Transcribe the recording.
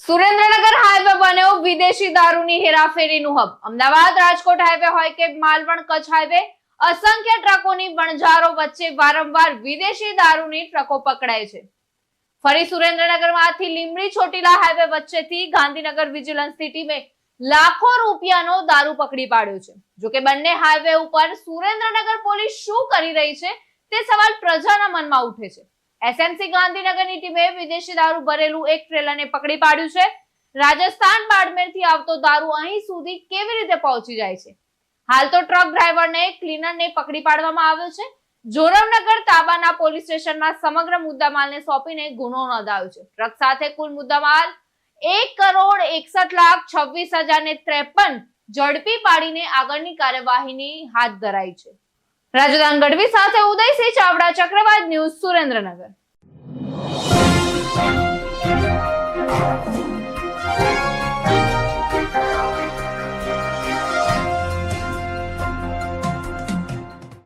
Surendranagar highway બન્યો વિદેશી દારૂની હેરાફેરીનું હબ। અમદાવાદ રાજકોટ હાઈવે હોય કે માલવણ કચ્છ હાઈવે, અસંખ્ય ટ્રકોની વણઝારો વચ્ચે વારંવાર વિદેશી દારૂની ટ્રકો પકડાય છે। ફરી સુરેન્દ્રનગરમાંથી લીંબડી ચોટીલા હાઈવે વચ્ચેથી ગાંધીનગર વિજિલન્સની ટીમે લાખો રૂપિયાનો દારૂ પકડી પાડ્યો છે। જોકે બંને હાઈવે ઉપર સુરેન્દ્રનગર પોલીસ શું કરી રહી છે તે સવાલ પ્રજાના મનમાં ઉઠે છે। એસએમસી ગાંધીનગરની ટીમે વિદેશી દારૂ ભરેલું એક ટ્રેલરને પકડી પાડ્યું છે। રાજસ્થાન બાડમેરથી આવતો દારૂ અહીં સુધી કેવી રીતે પહોંચી જાય છે? હાલ તો ટ્રક ડ્રાઈવરને ક્લીનરને પકડી પાડવામાં આવ્યો છે। જોરમનગર તાબાના પોલીસ સ્ટેશનમાં સમગ્ર મુદ્દામાલને સોંપીને ગુનો નોંધાયો છે। ટ્રક સાથે કુલ મુદ્દામાલ 1,61,26,053 ઝડપી પાડીને આગળની કાર્યવાહીની હાથ ધરાઈ છે। રાજદાન ગઢવી સાથે ઉદયસિંહ ચાવડા, ચક્રવાત ન્યૂઝ, સુરેન્દ્રનગર।